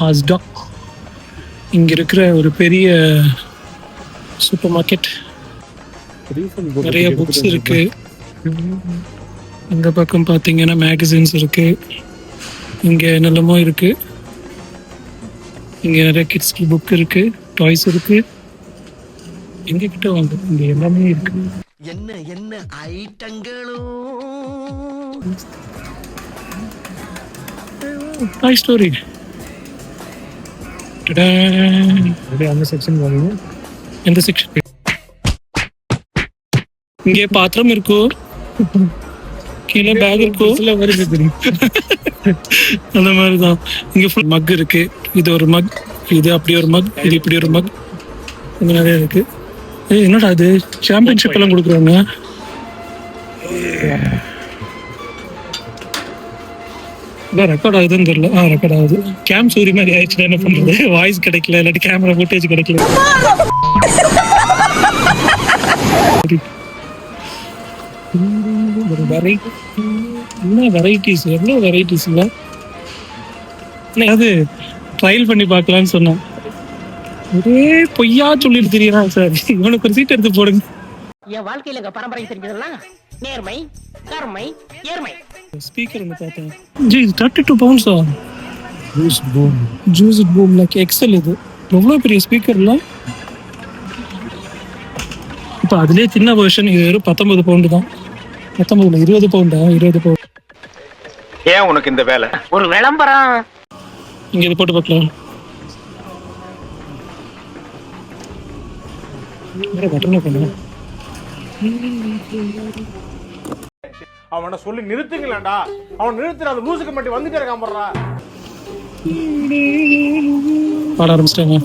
Asta. இங்கே இருக்கிற ஒரு பெரிய சூப்பர் மார்க்கெட், நிறைய புக்ஸ் இருக்கு. இந்த பக்கம் பார்த்தீங்கன்னா மேகசின்ஸ் இருக்கு. இங்கே என்னெல்லாமோ இருக்கு. இங்கே நிறைய கிட்ஸ் புக் இருக்கு, டாய்ஸ் இருக்கு. எங்க கிட்ட வாங்க, இங்க எல்லாமே இருக்கு. என்ன என்ன ஐட்டங்களும். டாய் ஸ்டோரி. அந்த செக்ஷன் வாங்க. எந்த செக்ஷன்? இங்கே பாத்திரம் இருக்கும், கீழே பேக் இருக்கும், அந்த மாதிரிதான். இங்க ஃபுல் மக் இருக்கு. இது ஒரு மக், இது அப்படி ஒரு மக், இது இப்படி ஒரு மக், இங்க நிறைய இருக்கு. என்னடா இது, சாம்பியன்ஷிப் எல்லாம் கொடுக்குறாங்க. ரெக்கார்ட் ஆகுதுன்னு தெரியல. ரெக்கார்ட் ஆகுது. கேம் சூரி மாதிரி ஆயிடுச்சுன்னா என்ன பண்றது? வாய்ஸ் கிடைக்கல, இல்லாட்டி கேமரா ஃபுட்டேஜ் கிடைக்கல. என்ன வெரைட்டிஸ், எவ்வளோ வெரைட்டிஸ் இல்லை. அது ட்ரையல் பண்ணி பார்க்கலான்னு சொன்னேன். ஒரே பொய்யா சொல்லிட்டு தெரியறான் சார். இவனுக்கு ஒரு சீட் எடுத்து போடுங்க. என் வாழ்க்கையில பரம்பரை தெரிஞ்சதெல்லாம் நேர்மை, கருமை, ஏர்மை. ஸ்பீக்கர் வந்து பார்த்தேன். ஜி 32 பவுண்ட்ஸா? Juice boom like Excel. இது எவ்வளோ பெரிய ஸ்பீக்கர்ல. இப்போ அதுலேயே சின்ன வெர்ஷன் இது வெறும் 19 பவுண்டு தான். 19 20 பவுண்டா? 20 பவுண்ட். ஏன் உனக்கு இந்த வேலை? ஒரு விளம்பரம். இங்க இது போட்டு பார்க்கலாம். அவனை சொல்லி நிறுத்துங்களேன்டா. அவன் நிறுத்துற அந்த லூசுக்கு மட்டும் வந்துட்டே இருக்கான் போடுறா. பாட ஆரம்பிச்சிட்டாங்க.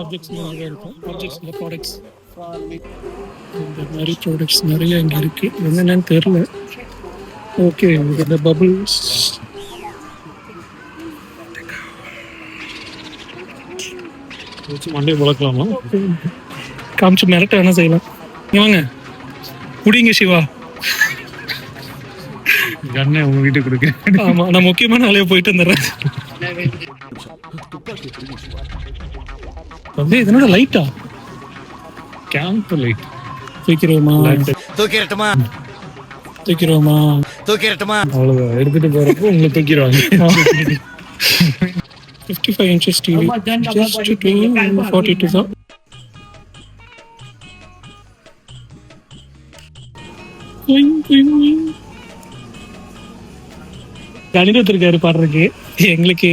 ஆப்ஜெக்ட்ஸ் நிறைய இருக்கும். ஆப்ஜெக்ட்ஸ் இல்லை, ப்ராடக்ட்ஸ். இந்த மாதிரி ப்ராடக்ட்ஸ் நிறைய இங்கே இருக்கு. என்னென்னு தெரியல. ஓகே, இந்த பபிள்ஸ் மண்டே வளர்க்கலாமா? காமிச்சு மிரட்ட வேணா செய்யலாம். வாங்க குடிங்க சிவா. கண்ணை உங்க வீட்டுக்கு கொடுக்க. ஆமா, நான் முக்கியமான வேலையை போயிட்டு வந்துடுறேன். இதனோட லைட்டா? Camp light. தூக்கிடுவோமா? தூக்கிரட்டுமா? தூக்கிடுவோமா? தூக்கிரட்டுமா? அவ்வளவுதான், எடுத்துட்டு போறப்போ உங்களை தூக்கிடுவாங்க. 55 inches TV, just 242 தான். கணிதத்தில் இருக்காரு பாடுறதுக்கு. எங்களுக்கு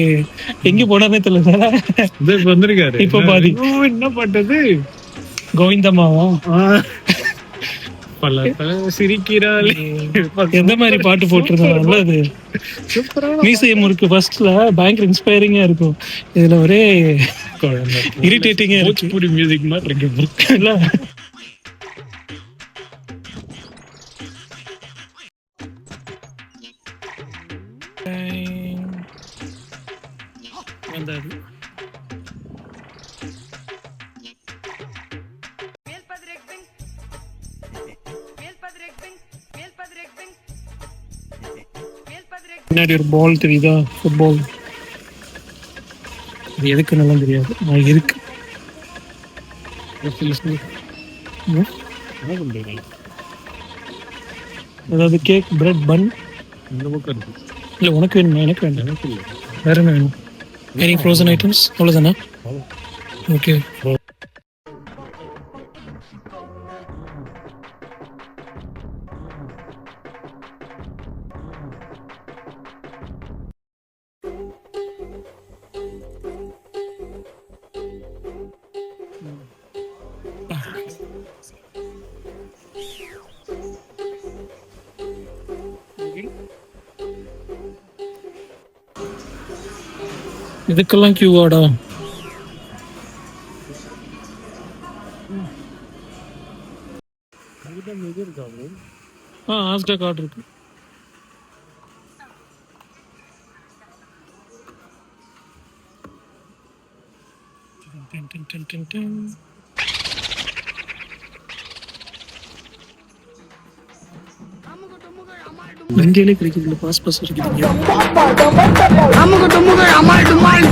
எங்க போனானே தெரியல. வந்திருக்காரு இப்ப பாதி. என்ன பண்றது? கோவிந்தம்மாவா? சிரிக்கிறாள். எந்த மாதிரி பாட்டு போட்டிருந்தாங்க. அது மியூசியம் இருக்கு. ஃபர்ஸ்ட்ல பயங்கர இன்ஸ்பைரிங்கா இருக்கும். இதுல ஒரே இரிட்டேட்டிங்கா இருக்கு. மியூசிக் மாதிரி இருக்கு. வந்தாது. பின்னாடி ஒரு பால் தெரியுதா? ஃபுட்பால். அது எதுக்கு நல்லா தெரியாது. நான் இருக்கு. அதாவது கேக், பிரெட், பன். இல்லை உனக்கு வேணுமா? எனக்கு வேண்டாம். எனக்கு இல்லை. வேற என்ன வேணும்? Any frozen items? அவ்வளோதானே? ஓகே. இதுக்கெல்லாம் கியூவாடா? ஆஸ்டா கார்டு இருக்கு. இந்தியாலே கிடைக்குது. பாஸ் பாஸ் கிடைக்குது. அம்முக்கு டும்முக்கு அம்மாள் டும்மாள்